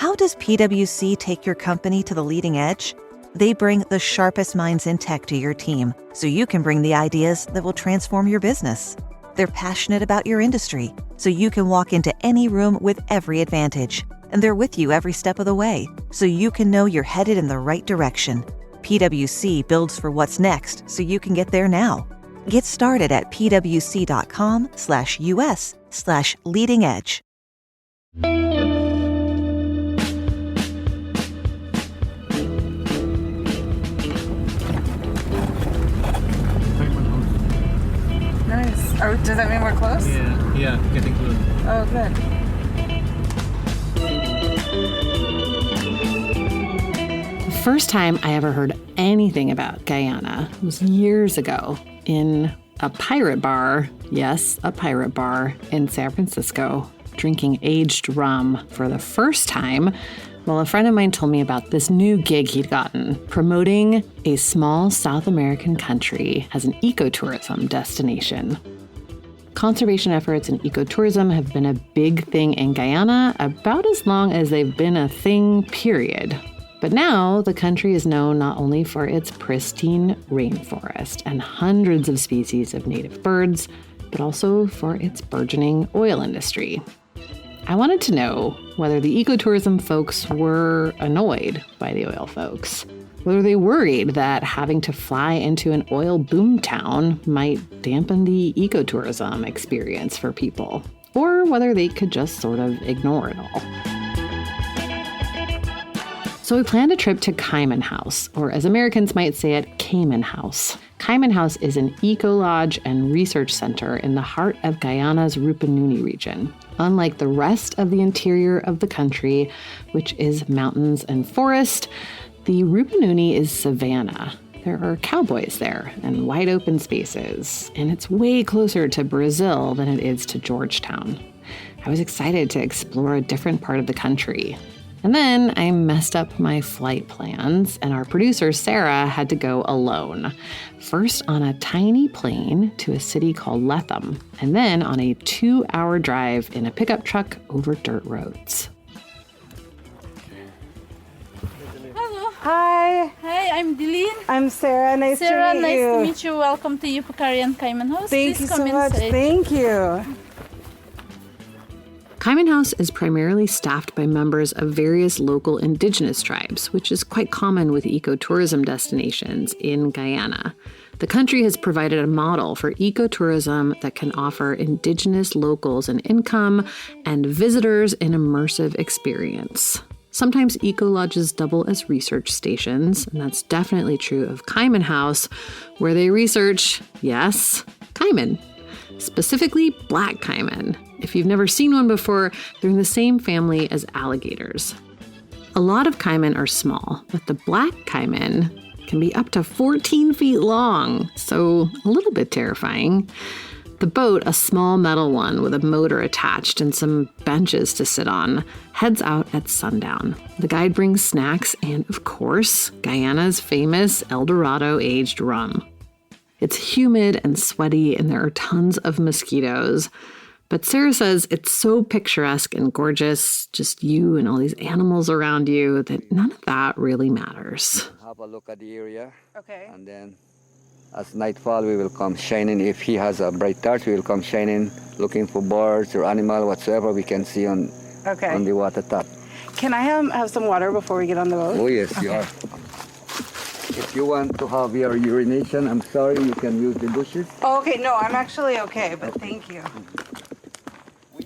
How does PwC take your company to the leading edge? They bring the sharpest minds in tech to your team, so you can bring the ideas that will transform your business. They're passionate about your industry, so you can walk into any room with every advantage. And they're with you every step of the way, so you can know you're headed in the right direction. PwC builds for what's next, so you can get there now. Get started at pwc.com/US/leading edge. Nice. Oh, does that mean we're close? Yeah, getting close. Oh, good. The first time I ever heard anything about Guyana was years ago in a pirate bar, yes, a pirate bar in San Francisco, drinking aged rum for the first time. Well, a friend of mine told me about this new gig he'd gotten, promoting a small South American country as an ecotourism destination. Conservation efforts and ecotourism have been a big thing in Guyana about as long as they've been a thing, period. But now the country is known not only for its pristine rainforest and hundreds of species of native birds, but also for its burgeoning oil industry. I wanted to know whether the ecotourism folks were annoyed by the oil folks, whether they worried that having to fly into an oil boom town might dampen the ecotourism experience for people, or whether they could just sort of ignore it all. So we planned a trip to Cayman House, or as Americans might say it, Cayman House. Cayman House is an eco-lodge and research center in the heart of Guyana's Rupununi region. Unlike the rest of the interior of the country, which is mountains and forest, the Rupununi is savanna. There are cowboys there and wide open spaces, and it's way closer to Brazil than it is to Georgetown. I was excited to explore a different part of the country. And then I messed up my flight plans, and our producer, Sarah, had to go alone. First on a tiny plane to a city called Lethem, and then on a 2-hour drive in a pickup truck over dirt roads. Hello. Hi. Hi, I'm Dilin. I'm Sarah. Nice to meet you. Nice to meet you. Welcome to Yupukarian Cayman House. Thank you so much. Thank you. Cayman House is primarily staffed by members of various local indigenous tribes, which is quite common with ecotourism destinations in Guyana. The country has provided a model for ecotourism that can offer indigenous locals an income and visitors an immersive experience. Sometimes eco-lodges double as research stations, and that's definitely true of Cayman House, where they research, yes, cayman. Specifically black cayman. If you've never seen one before, they're in the same family as alligators. A lot of cayman are small, but the black cayman can be up to 14 feet long, so a little bit terrifying. The boat, a small metal one with a motor attached and some benches to sit on, heads out at sundown. The guide brings snacks and, of course, Guyana's famous El Dorado aged rum. It's humid and sweaty, and there are tons of mosquitoes. But Sarah says it's so picturesque and gorgeous, just you and all these animals around you, that none of that really matters. Have a look at the area. Okay. And then as nightfall, we will come shining. If he has a bright torch, we will come shining, looking for birds or animal, whatsoever we can see on the water top. Can I have some water before we get on the boat? Oh, yes, you are. If you want to have your urination, I'm sorry, you can use the bushes. Oh, okay. No, I'm actually okay, but thank you.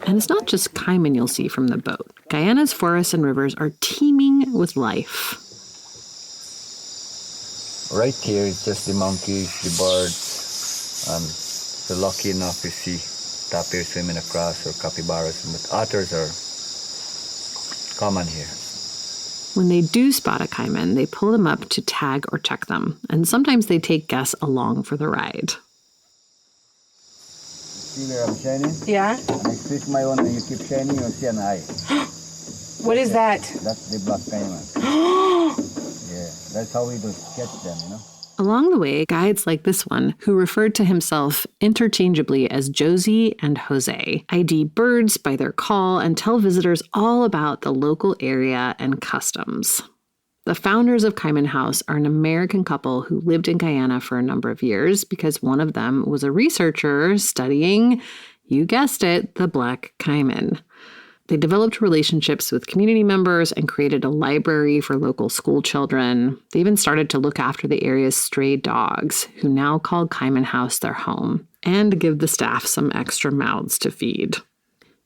And it's not just cayman you'll see from the boat. Guyana's forests and rivers are teeming with life. Right here is just the monkeys, the birds. So lucky enough to see tapir swimming across or capybaras, but otters are common here. When they do spot a cayman, they pull them up to tag or check them, and sometimes they take guests along for the ride. See where I'm shining? Yeah? I switch my one and you keep shining, you'll see an eye. What is that? That's the black cayman. Yeah, that's how we do catch them, you know. Along the way, guides like this one, who referred to himself interchangeably as Josie and Jose, ID birds by their call and tell visitors all about the local area and customs. The founders of Cayman House are an American couple who lived in Guyana for a number of years because one of them was a researcher studying, you guessed it, the black cayman. They developed relationships with community members and created a library for local school children. They even started to look after the area's stray dogs, who now call Cayman House their home, and give the staff some extra mouths to feed.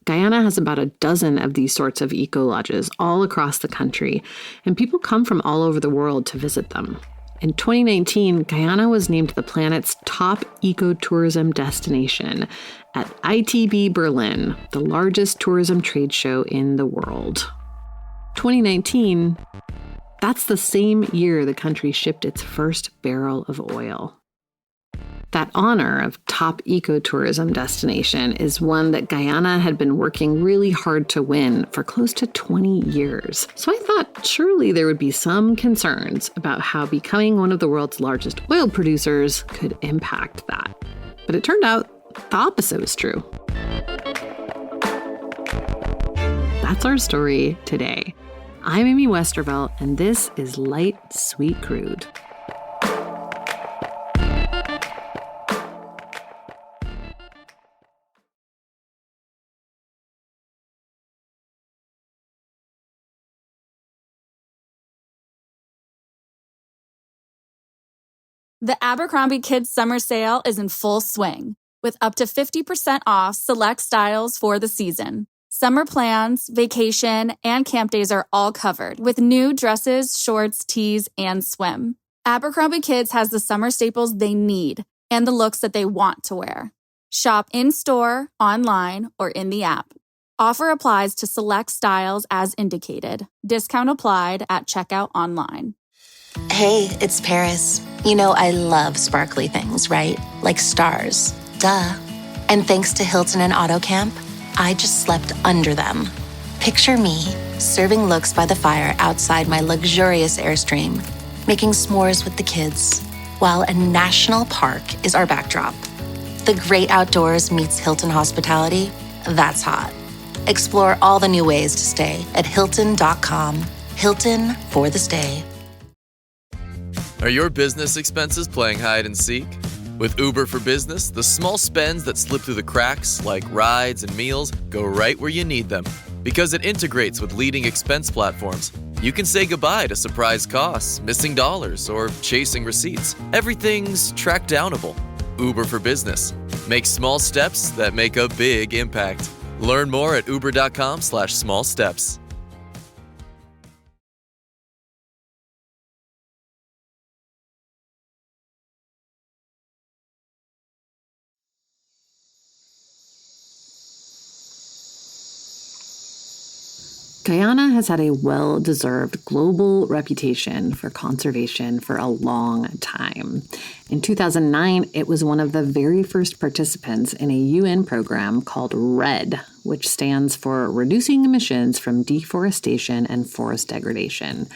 Guyana has about a dozen of these sorts of eco-lodges all across the country, and people come from all over the world to visit them. In 2019, Guyana was named the planet's top ecotourism destination at ITB Berlin, the largest tourism trade show in the world. 2019, that's the same year the country shipped its first barrel of oil. That honor of top ecotourism destination is one that Guyana had been working really hard to win for close to 20 years. So I thought surely there would be some concerns about how becoming one of the world's largest oil producers could impact that. But it turned out the opposite was true. That's our story today. I'm Amy Westervelt, and this is Light, Sweet, Crude. The Abercrombie Kids Summer Sale is in full swing, with up to 50% off select styles for the season. Summer plans, vacation, and camp days are all covered, with new dresses, shorts, tees, and swim. Abercrombie Kids has the summer staples they need and the looks that they want to wear. Shop in-store, online, or in the app. Offer applies to select styles as indicated. Discount applied at checkout online. Hey, it's Paris. You know I love sparkly things, right? Like stars. Duh. And thanks to Hilton and AutoCamp, I just slept under them. Picture me, serving looks by the fire outside my luxurious Airstream, making s'mores with the kids, while a national park is our backdrop. The great outdoors meets Hilton hospitality. That's hot. Explore all the new ways to stay at Hilton.com. Hilton for the stay. Are your business expenses playing hide and seek? With Uber for Business, the small spends that slip through the cracks, like rides and meals, go right where you need them. Because it integrates with leading expense platforms, you can say goodbye to surprise costs, missing dollars, or chasing receipts. Everything's track downable. Uber for Business. Make small steps that make a big impact. Learn more at uber.com/small steps. Guyana has had a well-deserved global reputation for conservation for a long time. In 2009, it was one of the very first participants in a UN program called REDD, which stands for Reducing Emissions from Deforestation and Forest Degradation.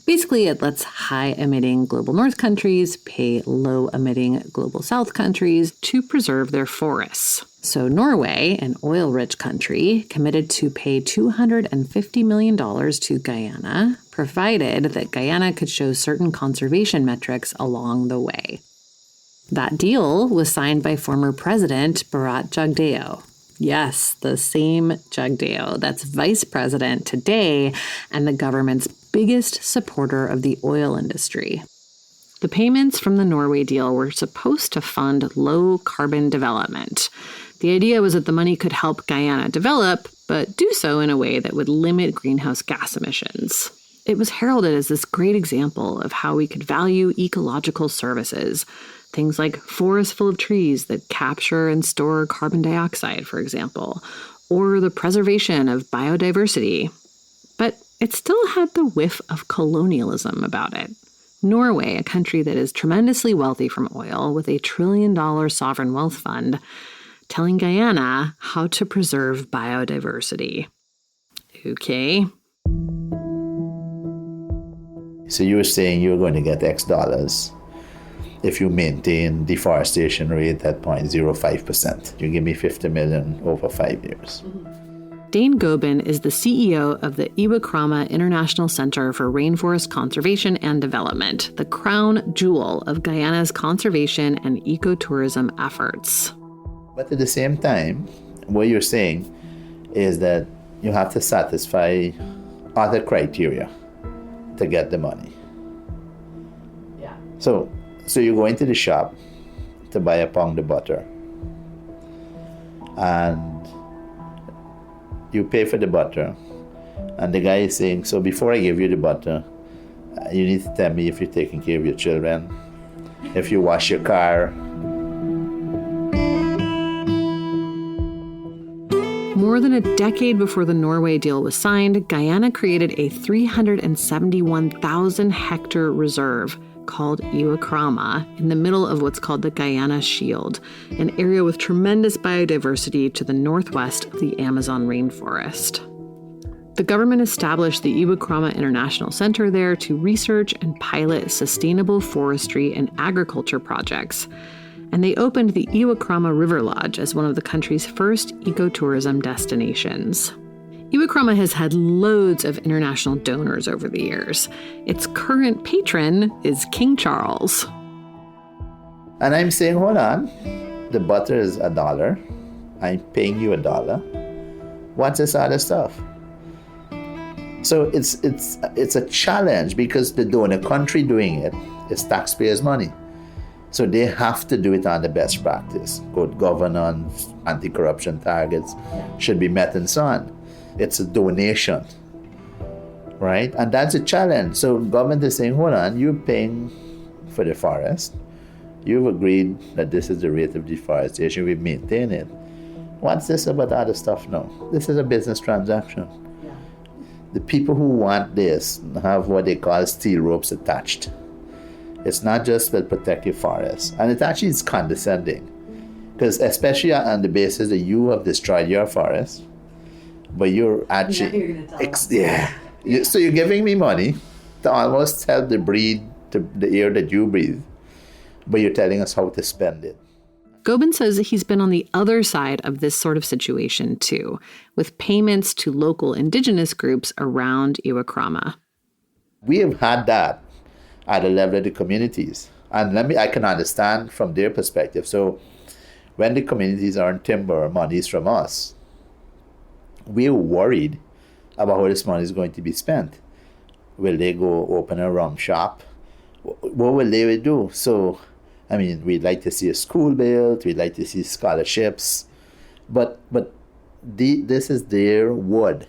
Basically, it lets high-emitting global north countries pay low-emitting global south countries to preserve their forests. So Norway, an oil-rich country, committed to pay $250 million to Guyana, provided that Guyana could show certain conservation metrics along the way. That deal was signed by former President Bharat Jagdeo. Yes, the same Jagdeo that's vice president today and the government's biggest supporter of the oil industry. The payments from the Norway deal were supposed to fund low-carbon development. The idea was that the money could help Guyana develop, but do so in a way that would limit greenhouse gas emissions. It was heralded as this great example of how we could value ecological services, things like forests full of trees that capture and store carbon dioxide, for example, or the preservation of biodiversity. But it still had the whiff of colonialism about it. Norway, a country that is tremendously wealthy from oil with a $1 trillion sovereign wealth fund, telling Guyana how to preserve biodiversity. Okay. So you were saying you were going to get X dollars, if you maintain deforestation rate at 0.05%. You give me $50 million over 5 years. Dane Gobin is the CEO of the Iwa-Krama International Center for Rainforest Conservation and Development, the crown jewel of Guyana's conservation and ecotourism efforts. But at the same time, what you're saying is that you have to satisfy other criteria to get the money. Yeah. So you go into the shop to buy a pound of butter, and you pay for the butter, and the guy is saying, so before I give you the butter, you need to tell me if you're taking care of your children, if you wash your car. More than a decade before the Norway deal was signed, Guyana created a 371,000 hectare reserve called Iwa-Krama in the middle of what's called the Guyana Shield, an area with tremendous biodiversity to the northwest of the Amazon rainforest. The government established the Iwa-Krama International Center there to research and pilot sustainable forestry and agriculture projects. And they opened the Iwa-Krama River Lodge as one of the country's first ecotourism destinations. Iwa-Krama has had loads of international donors over the years. Its current patron is King Charles. And I'm saying, hold on, the butter is $1. I'm paying you $1. What's this other stuff? So it's a challenge because the donor country doing it is taxpayers' money. So they have to do it on the best practice. Good governance, anti-corruption targets should be met and so on. It's a donation, right? And that's a challenge. So government is saying, hold on, you're paying for the forest. You've agreed that this is the rate of deforestation. We maintain it. What's this about other stuff? No. This is a business transaction. Yeah. The people who want this have what they call steel ropes attached. It's not just will protect your forest. And it actually is condescending. Because especially on the basis that you have destroyed your forest, but you're actually... So you're giving me money to almost help the air that you breathe, but you're telling us how to spend it. Gobin says he's been on the other side of this sort of situation too, with payments to local indigenous groups around Iwa-Krama. We have had that at the level of the communities. And I can understand from their perspective. So when the communities earn timber monies from us, we're worried about how this money is going to be spent. Will they go open a rum shop? What will they do? So, I mean, we'd like to see a school built, we'd like to see scholarships, but this is their wood.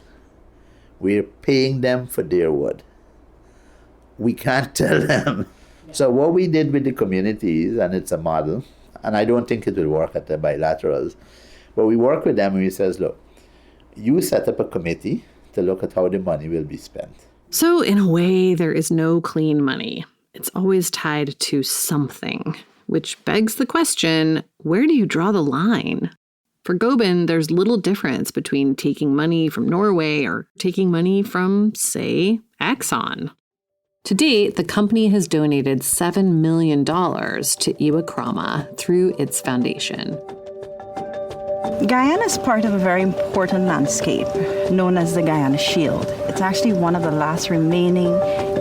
We're paying them for their wood. We can't tell them. So what we did with the communities, and it's a model, and I don't think it will work at the bilaterals, but we work with them and we says, look, you set up a committee to look at how the money will be spent. So in a way, there is no clean money. It's always tied to something, which begs the question, where do you draw the line? For Gobin, there's little difference between taking money from Norway or taking money from, say, Exxon. To date, the company has donated $7 million to Iwa-Krama through its foundation. Guyana is part of a very important landscape known as the Guyana Shield. It's actually one of the last remaining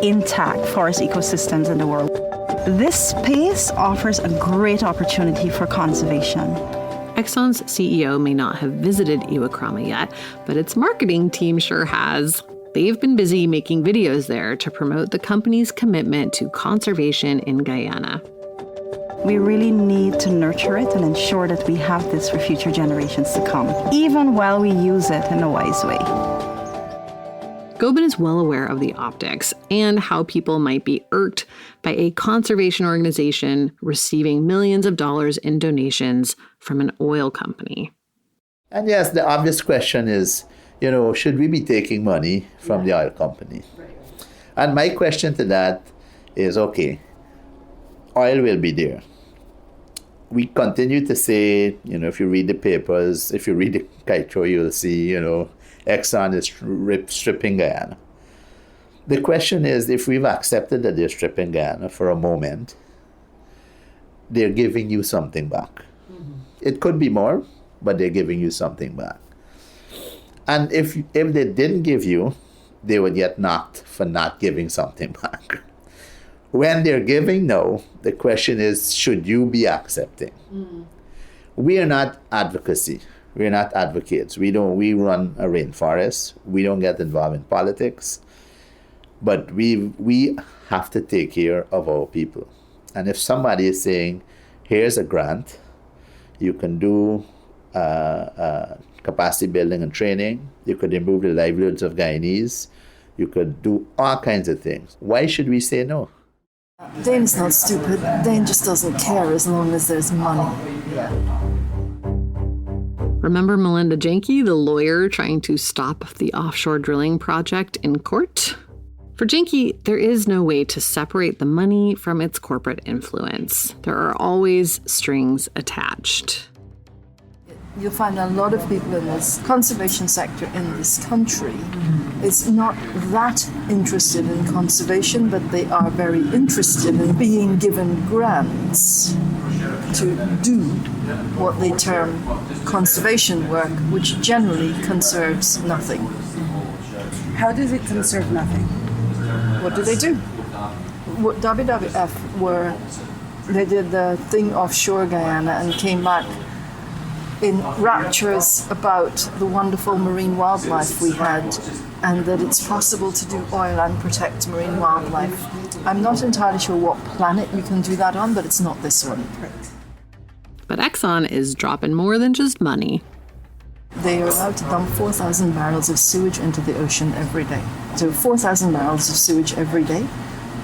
intact forest ecosystems in the world. This space offers a great opportunity for conservation. Exxon's CEO may not have visited Iwa-Krama yet, but its marketing team sure has. They've been busy making videos there to promote the company's commitment to conservation in Guyana. We really need to nurture it and ensure that we have this for future generations to come, even while we use it in a wise way. Gobin is well aware of the optics and how people might be irked by a conservation organization receiving millions of dollars in donations from an oil company. And yes, the obvious question is, should we be taking money from the oil company? Right. And my question to that is, okay, oil will be there. We continue to say, if you read the papers, if you read the Kaito, you'll see, Exxon is stripping Guyana. The question is, if we've accepted that they're stripping Guyana for a moment, they're giving you something back. It could be more, but they're giving you something back. And if they didn't give you, they would get knocked for not giving something back. When they're giving no, the question is, should you be accepting? We are not advocacy. We're not advocates. We run a rainforest. We don't get involved in politics. But we have to take care of our people. And if somebody is saying, here's a grant, you can do capacity building and training, you could improve the livelihoods of Guyanese, you could do all kinds of things. Why should we say no? Dane's not stupid. Dane just doesn't care as long as there's money. Remember Melinda Janke, the lawyer trying to stop the offshore drilling project in court? For Janke, there is no way to separate the money from its corporate influence. There are always strings attached. You'll find a lot of people in this conservation sector in this country is not that interested in conservation, but they are very interested in being given grants to do what they term conservation work, which generally conserves nothing. How does it conserve nothing? What do? WWF they did the thing offshore Guyana and came back in raptures about the wonderful marine wildlife we had and that it's possible to do oil and protect marine wildlife. I'm not entirely sure what planet you can do that on, but it's not this one. But Exxon is dropping more than just money. They are allowed to dump 4,000 barrels of sewage into the ocean every day. So 4,000 barrels of sewage every day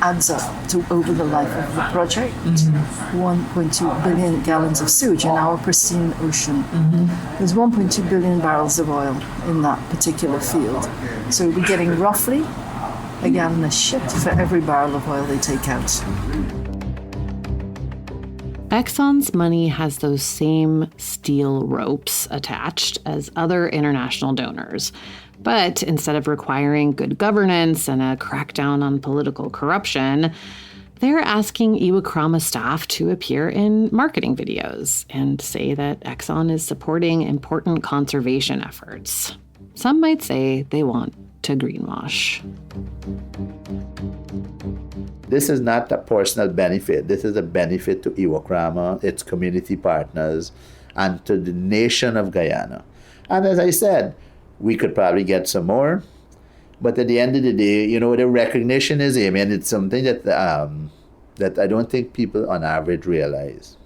adds up to, over the life of the project, 1.2 billion gallons of sewage in our pristine ocean. There's 1.2 billion barrels of oil in that particular field. So we're getting roughly a gallon of shit for every barrel of oil they take out. Exxon's money has those same steel ropes attached as other international donors. But instead of requiring good governance and a crackdown on political corruption, they're asking Iwokrama staff to appear in marketing videos and say that Exxon is supporting important conservation efforts. Some might say they want to greenwash. This is not a personal benefit. This is a benefit to Iwokrama, its community partners, and to the nation of Guyana. And as I said, we could probably get some more. But at the end of the day, the recognition is, it's something that that I don't think people on average realize.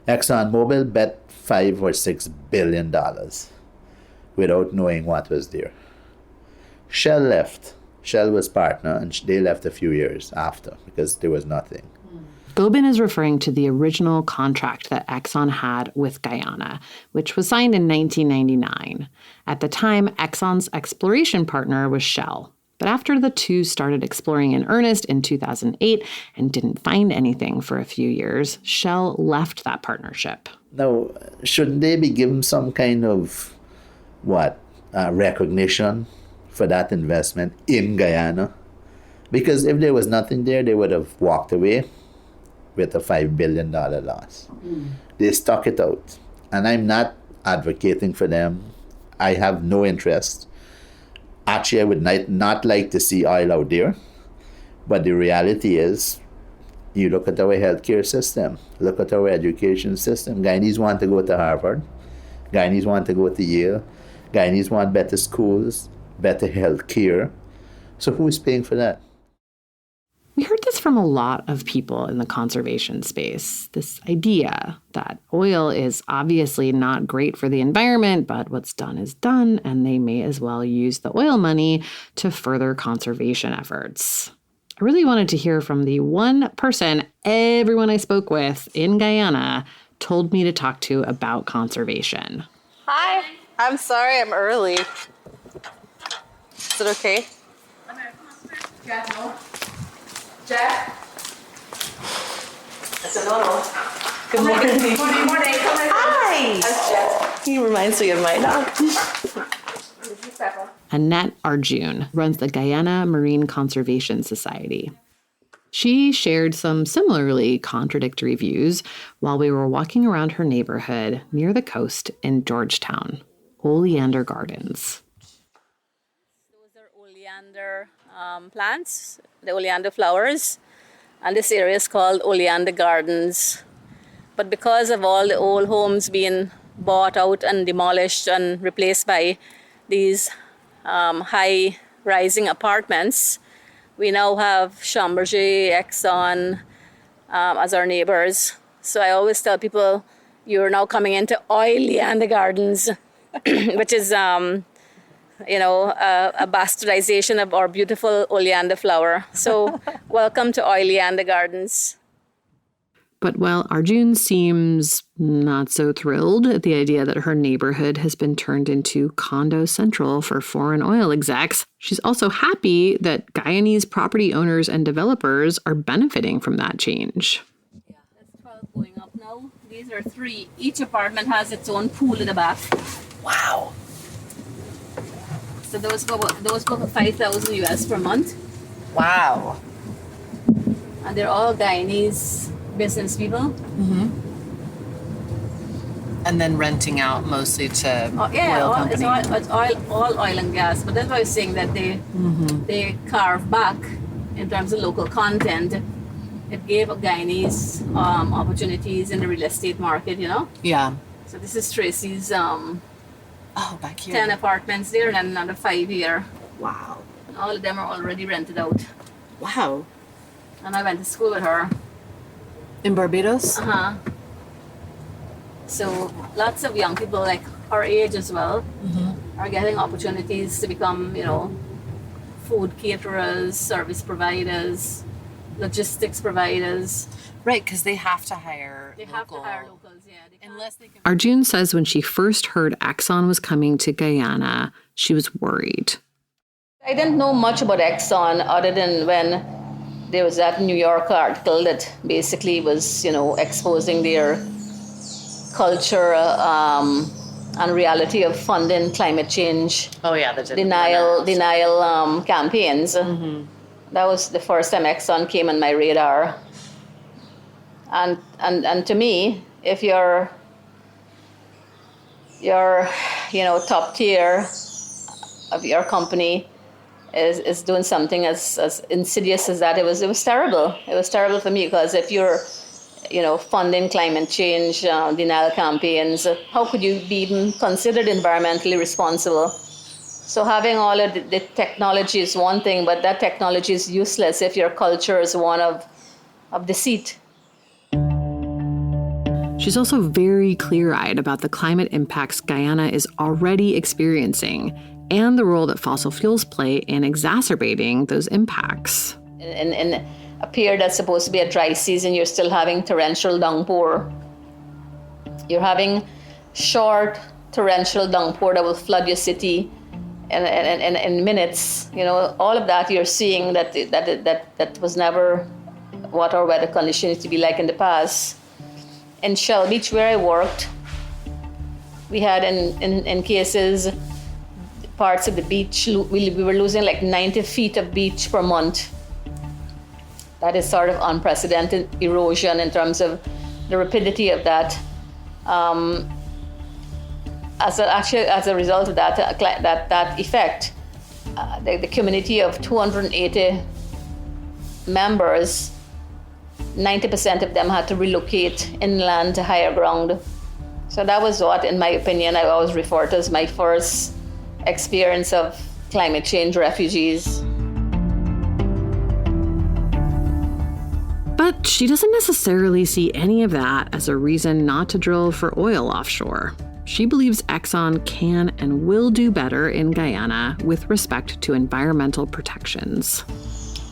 ExxonMobil bet $5 or $6 billion without knowing what was there. Shell left. Shell was partner, and they left a few years after because there was nothing. Gobin is referring to the original contract that Exxon had with Guyana, which was signed in 1999. At the time, Exxon's exploration partner was Shell. But after the two started exploring in earnest in 2008 and didn't find anything for a few years, Shell left that partnership. Now, shouldn't they be given some kind of, recognition for that investment in Guyana? Because if there was nothing there, they would have walked away with a $5 billion loss. They stuck it out. And I'm not advocating for them. I have no interest. Actually, I would not like to see oil out there. But the reality is, you look at our healthcare system, look at our education system. Guyanese want to go to Harvard. Guyanese want to go to Yale. Guyanese want better schools, better healthcare. So who's paying for that? We heard this from a lot of people in the conservation space, this idea that oil is obviously not great for the environment, but what's done is done, and they may as well use the oil money to further conservation efforts. I really wanted to hear from the one person everyone I spoke with in Guyana told me to talk to about conservation. Hi. I'm sorry I'm early. Is it okay? Jack? That's a no-no. Good morning. Good morning. Hi. That's Jack. He reminds me of my dog. This is Peppa. Annette Arjun runs the Guyana Marine Conservation Society. She shared some similarly contradictory views while we were walking around her neighborhood near the coast in Georgetown, Oleander Gardens. Those are oleander plants, the oleander flowers, and this area is called Oleander Gardens. But because of all the old homes being bought out and demolished and replaced by these high-rising apartments, we now have Schlumberger, Exxon as our neighbors. So I always tell people, you're now coming into Oleander Gardens, which is, a bastardization of our beautiful oleander flower. So welcome to Oleander Gardens. But while Arjun seems not so thrilled at the idea that her neighborhood has been turned into condo central for foreign oil execs, she's also happy that Guyanese property owners and developers are benefiting from that change. Yeah, that's 12 going up now. These are 3. Each apartment has its own pool in the back. Wow. So those go for $5,000 US per month. Wow. And they're all Guyanese business people. Mm-hmm. And then renting out mostly to oil companies. It's all oil and gas. But that's why I was saying that they carve back in terms of local content. It gave Guyanese opportunities in the real estate market, Yeah. So this is Tracy's back here. 10 apartments there and then another 5 here. Wow. And all of them are already rented out. Wow. And I went to school with her. In Barbados? Uh-huh. So lots of young people like our age as well are getting opportunities to become, food caterers, service providers, logistics providers. Right, because they have to hire locals, yeah. Unless they can. Arjun says when she first heard Exxon was coming to Guyana, she was worried. I didn't know much about Exxon other than when there was that New York article that basically was, exposing their culture and reality of funding climate change. Oh yeah, the denial campaigns. Mm-hmm. That was the first time Exxon came on my radar. And to me, if you're top tier of your company is doing something as insidious as that, it was terrible. It was terrible for me because if you're funding climate change denial campaigns, how could you be even considered environmentally responsible? So having all of the technology is one thing, but that technology is useless if your culture is one of deceit. She's also very clear-eyed about the climate impacts Guyana is already experiencing and the role that fossil fuels play in exacerbating those impacts. In a period that's supposed to be a dry season, you're still having torrential downpour. You're having short torrential downpour that will flood your city in minutes. All of that you're seeing that was never what our weather conditions used to be like in the past. In Shell Beach, where I worked, we had in cases parts of the beach, we were losing like 90 feet of beach per month. That is sort of unprecedented erosion in terms of the rapidity of that. As a result of that effect, the community of 280 members, 90% of them had to relocate inland to higher ground. So that was what, in my opinion, I always refer to as my first experience of climate change refugees. But she doesn't necessarily see any of that as a reason not to drill for oil offshore. She believes Exxon can and will do better in Guyana with respect to environmental protections.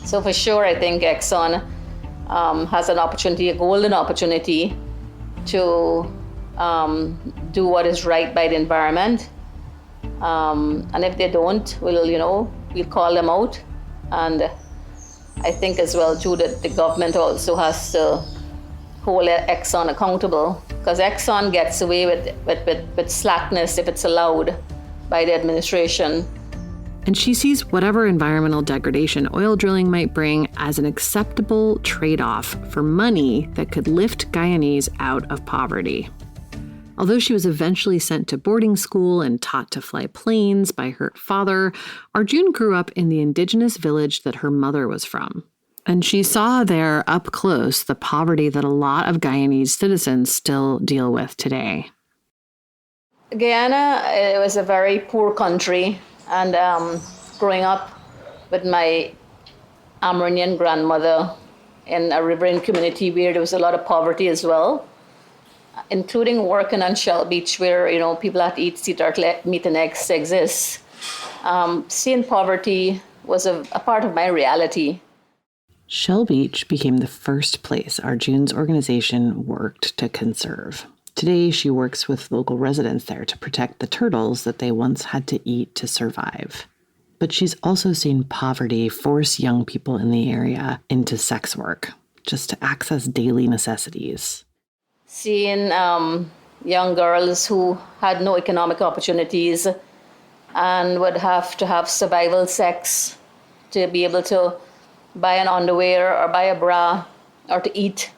So for sure, I think Exxon has an opportunity, a golden opportunity, to do what is right by the environment. And if they don't, we'll call them out. And I think as well too that the government also has to hold Exxon accountable, because Exxon gets away with slackness if it's allowed by the administration. And she sees whatever environmental degradation oil drilling might bring as an acceptable trade-off for money that could lift Guyanese out of poverty. Although she was eventually sent to boarding school and taught to fly planes by her father, Arjun grew up in the indigenous village that her mother was from. And she saw there up close the poverty that a lot of Guyanese citizens still deal with today. Guyana, it was a very poor country. And growing up with my Amerindian grandmother in a riverine community where there was a lot of poverty as well, including working on Shell Beach where, people have to eat sea turtle meat and eggs exists. Seeing poverty was a part of my reality. Shell Beach became the first place Arjun's organization worked to conserve. Today, she works with local residents there to protect the turtles that they once had to eat to survive. But she's also seen poverty force young people in the area into sex work, just to access daily necessities. Seeing young girls who had no economic opportunities and would have to have survival sex to be able to buy an underwear or buy a bra or to eat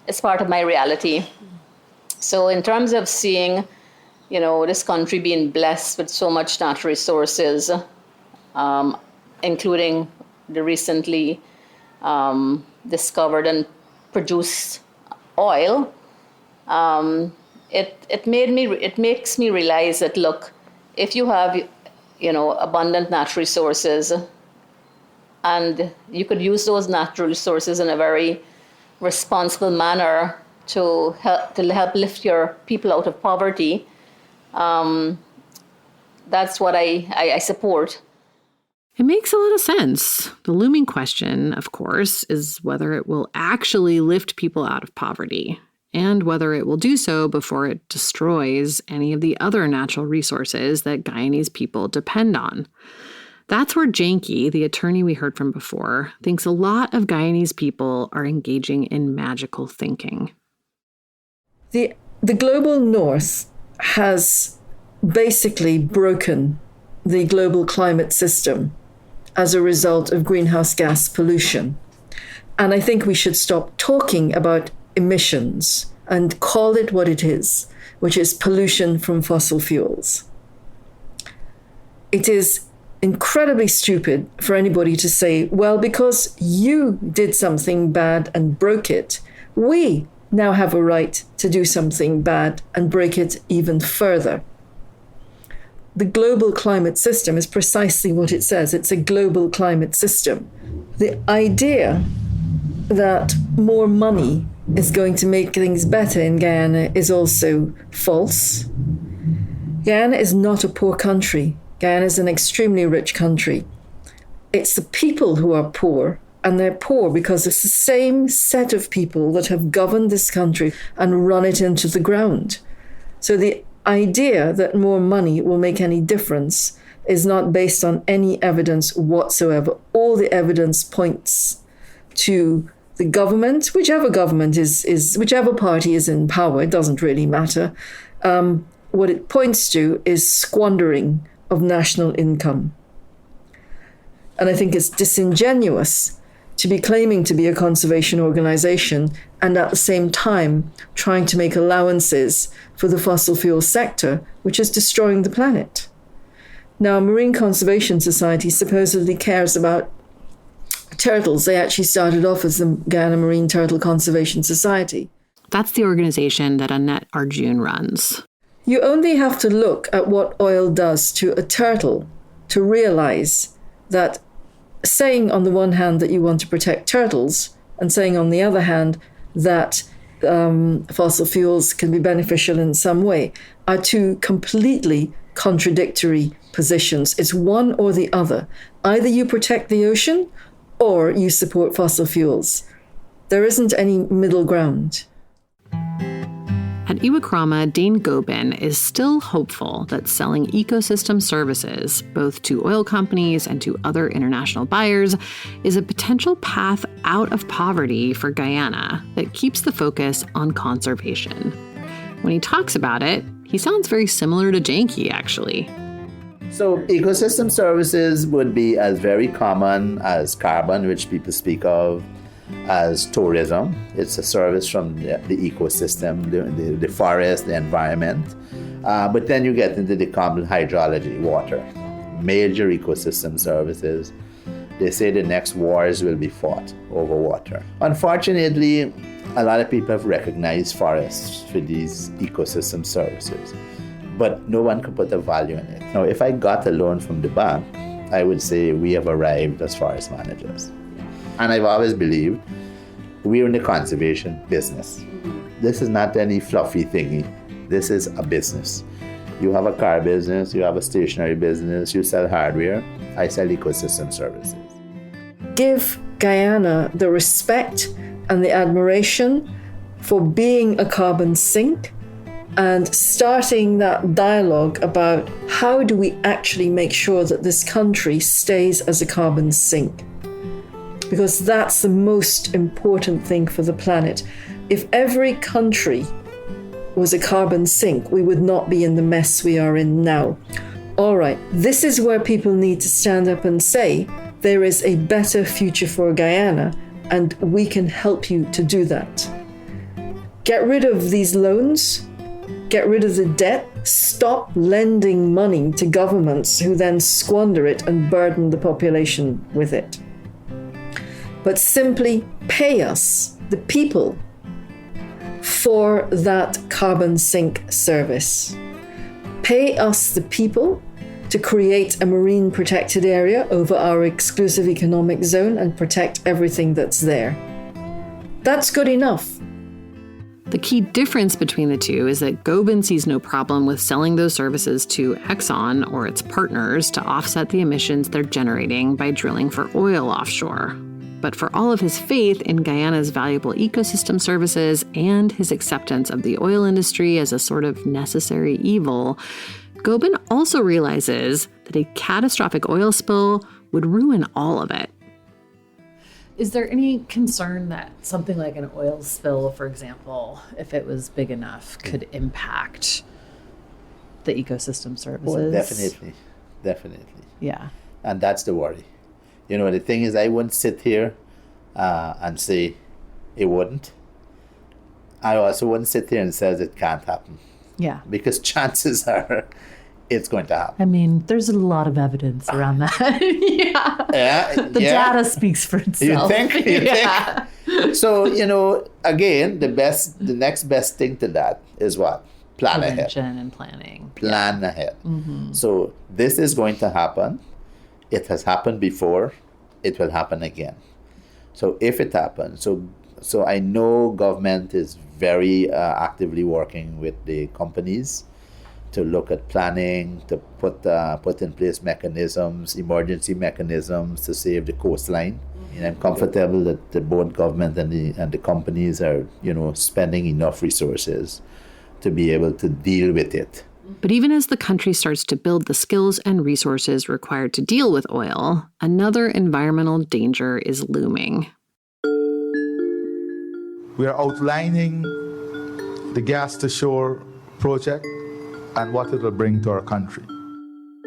is part of my reality. So in terms of seeing, this country being blessed with so much natural resources, including the recently discovered and produced oil, it makes me realize that, look, if you have, abundant natural resources, and you could use those natural resources in a very responsible manner to help lift your people out of poverty, that's what I support. It makes a lot of sense. The looming question, of course, is whether it will actually lift people out of poverty, and whether it will do so before it destroys any of the other natural resources that Guyanese people depend on. That's where Janky, the attorney we heard from before, thinks a lot of Guyanese people are engaging in magical thinking. The global north has basically broken the global climate system as a result of greenhouse gas pollution. And I think we should stop talking about emissions and call it what it is, which is pollution from fossil fuels. It is incredibly stupid for anybody to say, well, because you did something bad and broke it, we now have a right to do something bad and break it even further. The global climate system is precisely what it says. It's a global climate system. The idea that more money is going to make things better in Guyana is also false. Guyana is not a poor country. Guyana is an extremely rich country. It's the people who are poor, and they're poor because it's the same set of people that have governed this country and run it into the ground. So the idea that more money will make any difference is not based on any evidence whatsoever. All the evidence points to the government, whichever government is whichever party is in power, it doesn't really matter. What it points to is squandering of national income. And I think it's disingenuous to be claiming to be a conservation organization and at the same time trying to make allowances for the fossil fuel sector, which is destroying the planet. Now, Marine Conservation Society supposedly cares about turtles. They actually started off as the Guyana Marine Turtle Conservation Society. That's the organization that Annette Arjun runs. You only have to look at what oil does to a turtle to realize that saying on the one hand that you want to protect turtles and saying on the other hand that fossil fuels can be beneficial in some way are two completely contradictory positions. It's one or the other. Either you protect the ocean or you support fossil fuels. There isn't any middle ground. At Iwakrama, Dane Gobin is still hopeful that selling ecosystem services, both to oil companies and to other international buyers, is a potential path out of poverty for Guyana that keeps the focus on conservation. When he talks about it, he sounds very similar to Janky, actually. So ecosystem services would be as very common as carbon, which people speak of, as tourism. It's a service from the ecosystem, the forest, the environment. But then you get into the common hydrology, water, major ecosystem services. They say the next wars will be fought over water. Unfortunately, a lot of people have recognized forests for these ecosystem services, but no one can put a value in it. Now, if I got a loan from the bank, I would say we have arrived as forest managers. And I've always believed we're in the conservation business. This is not any fluffy thingy. This is a business. You have a car business, you have a stationery business, you sell hardware, I sell ecosystem services. Give Guyana the respect and the admiration for being a carbon sink and starting that dialogue about how do we actually make sure that this country stays as a carbon sink. Because that's the most important thing for the planet. If every country was a carbon sink, we would not be in the mess we are in now. All right, this is where people need to stand up and say, there is a better future for Guyana, and we can help you to do that. Get rid of these loans, get rid of the debt, stop lending money to governments who then squander it and burden the population with it. But simply pay us, the people, for that carbon sink service. Pay us, the people, to create a marine protected area over our exclusive economic zone and protect everything that's there. That's good enough. The key difference between the two is that Gobin sees no problem with selling those services to Exxon or its partners to offset the emissions they're generating by drilling for oil offshore. But for all of his faith in Guyana's valuable ecosystem services and his acceptance of the oil industry as a sort of necessary evil, Gobin also realizes that a catastrophic oil spill would ruin all of it. Is there any concern that something like an oil spill, for example, if it was big enough, could impact the ecosystem services? Oh, definitely. Yeah. And that's the worry. You know, the thing is, I wouldn't sit here and say it wouldn't. I also wouldn't sit here and say it can't happen. Yeah. Because chances are it's going to happen. I mean, there's a lot of evidence around that. Yeah. The data speaks for itself. You think? So, you know, again, the next best thing to that is what? Plan ahead. Prevention and planning. Plan ahead. Mm-hmm. So this is going to happen. It has happened before. It will happen again. So if it happens, so I know government is very actively working with the companies to look at planning, to put in place mechanisms, emergency mechanisms to save the coastline. And I'm comfortable that the both government and the companies are, you know, spending enough resources to be able to deal with it. But even as the country starts to build the skills and resources required to deal with oil, another environmental danger is looming. We are outlining the gas to shore project and what it will bring to our country.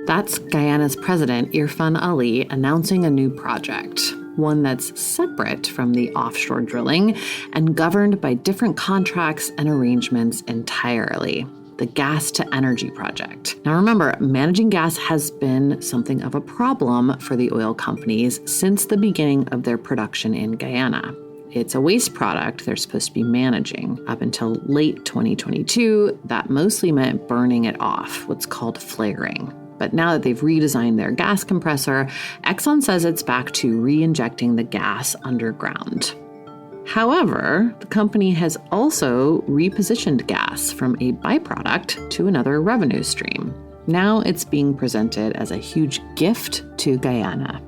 That's Guyana's president, Irfan Ali, announcing a new project, one that's separate from the offshore drilling and governed by different contracts and arrangements entirely. The Gas to Energy project. Now remember, managing gas has been something of a problem for the oil companies since the beginning of their production in Guyana. It's a waste product they're supposed to be managing. Up until late 2022, that mostly meant burning it off, what's called flaring. But now that they've redesigned their gas compressor, Exxon says it's back to re-injecting the gas underground. However, the company has also repositioned gas from a byproduct to another revenue stream. Now it's being presented as a huge gift to Guyana.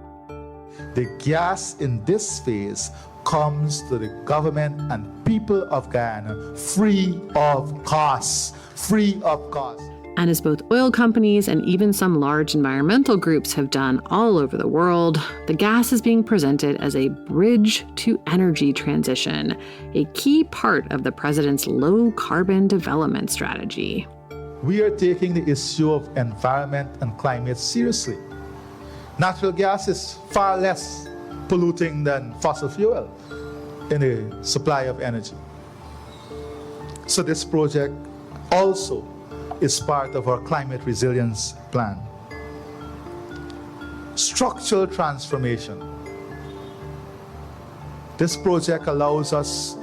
The gas in this phase comes to the government and people of Guyana free of costs. And as both oil companies and even some large environmental groups have done all over the world, the gas is being presented as a bridge to energy transition, a key part of the president's low-carbon development strategy. we are taking the issue of environment and climate seriously. Natural gas is far less polluting than fossil fuel in the supply of energy. So this project also is part of our climate resilience plan. Structural transformation. This project allows us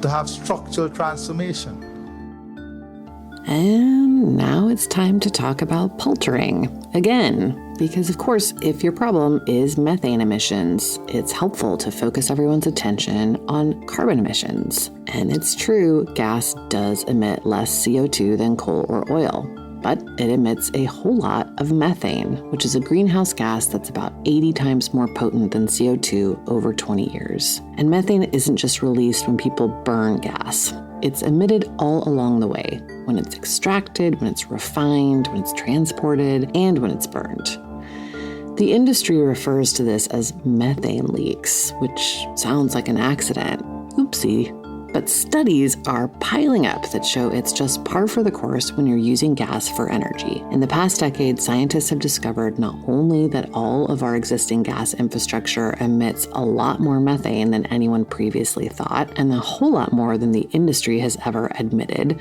to have structural transformation. And now it's time to talk about polluting again, because of course, if your problem is methane emissions, it's helpful to focus everyone's attention on carbon emissions. And it's true, gas does emit less CO2 than coal or oil, but it emits a whole lot of methane, which is a greenhouse gas that's about 80 times more potent than CO2 over 20 years. And methane isn't just released when people burn gas. It's emitted all along the way, when it's extracted, when it's refined, when it's transported, and when it's burned. The industry refers to this as methane leaks, which sounds like an accident. Oopsie. But studies are piling up that show it's just par for the course when you're using gas for energy. In the past decade, scientists have discovered not only that all of our existing gas infrastructure emits a lot more methane than anyone previously thought, and a whole lot more than the industry has ever admitted,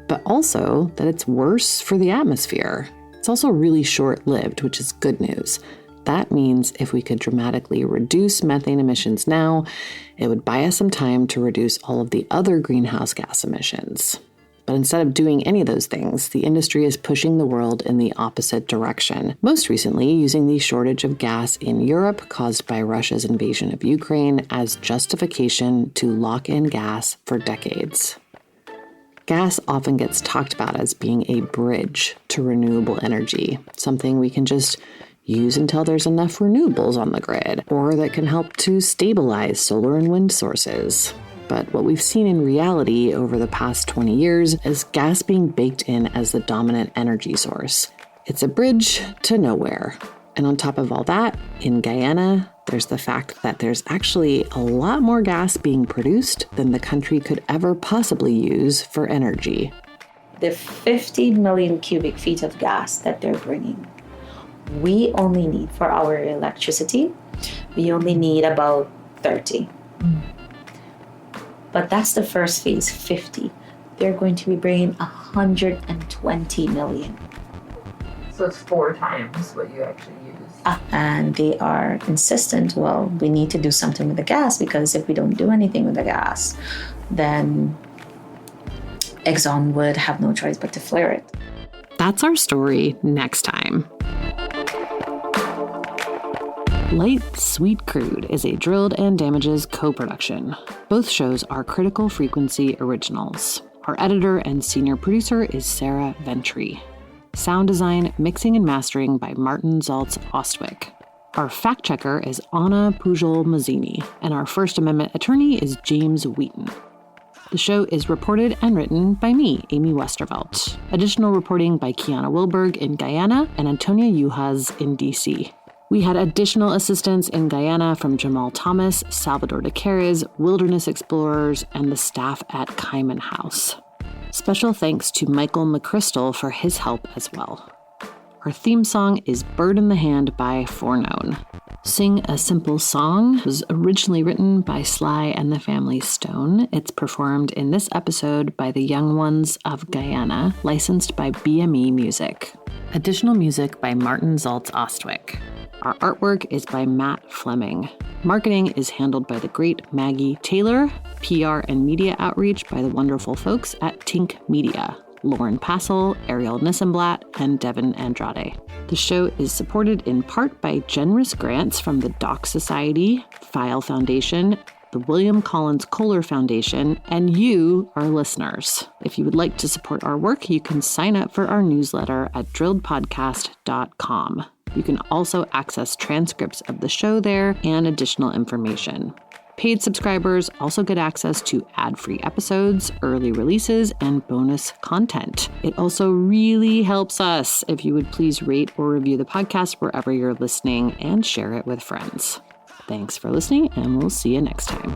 but also that it's worse for the atmosphere. It's also really short-lived, which is good news. That means if we could dramatically reduce methane emissions now, it would buy us some time to reduce all of the other greenhouse gas emissions. But instead of doing any of those things, the industry is pushing the world in the opposite direction. Most recently, using the shortage of gas in Europe caused by Russia's invasion of Ukraine as justification to lock in gas for decades. Gas often gets talked about as being a bridge to renewable energy, something we can just use until there's enough renewables on the grid, or that can help to stabilize solar and wind sources. But what we've seen in reality over the past 20 years is gas being baked in as the dominant energy source. It's a bridge to nowhere. And on top of all that, in Guyana, there's the fact that there's actually a lot more gas being produced than the country could ever possibly use for energy. The 50 million cubic feet of gas that they're bringing, we only need for our electricity, we only need about 30. But that's the first phase, 50. They're going to be bringing 120 million. So it's 4 times what you actually use. And they are insistent, well, we need to do something with the gas, because if we don't do anything with the gas, then Exxon would have no choice but to flare it. That's our story next time. Light, Sweet Crude is a Drilled and Damages co-production. Both shows are Critical Frequency originals. Our editor and senior producer is Sarah Ventry. Sound design, mixing, and mastering by Martin Zaltz Ostwick. Our fact checker is Anna Pujol Mazzini, and our First Amendment attorney is James Wheaton. The show is reported and written by me, Amy Westervelt. Additional reporting by Kiana Wilberg in Guyana and Antonia Yuhas in DC. We had additional assistance in Guyana from Jamal Thomas, Salvador de Carres, Wilderness Explorers, and the staff at Kaiman House. Special thanks to Michael McChrystal for his help as well. Our theme song is Bird in the Hand by Foreknown. Sing a Simple Song was originally written by Sly and the Family Stone. It's performed in this episode by the Young Ones of Guyana, licensed by BME Music. Additional music by Martin Zaltz Ostwick. Our artwork is by Matt Fleming. Marketing is handled by the great Maggie Taylor. PR and media outreach by the wonderful folks at Tink Media. Lauren Passel, Ariel Nissenblatt, and Devin Andrade. The show is supported in part by generous grants from the Doc Society, File Foundation, the William Collins Kohler Foundation, and you, our listeners. If you would like to support our work, you can sign up for our newsletter at drilledpodcast.com. You can also access transcripts of the show there and additional information. Paid subscribers also get access to ad-free episodes, early releases, and bonus content. It also really helps us if you would please rate or review the podcast wherever you're listening and share it with friends. Thanks for listening, and we'll see you next time.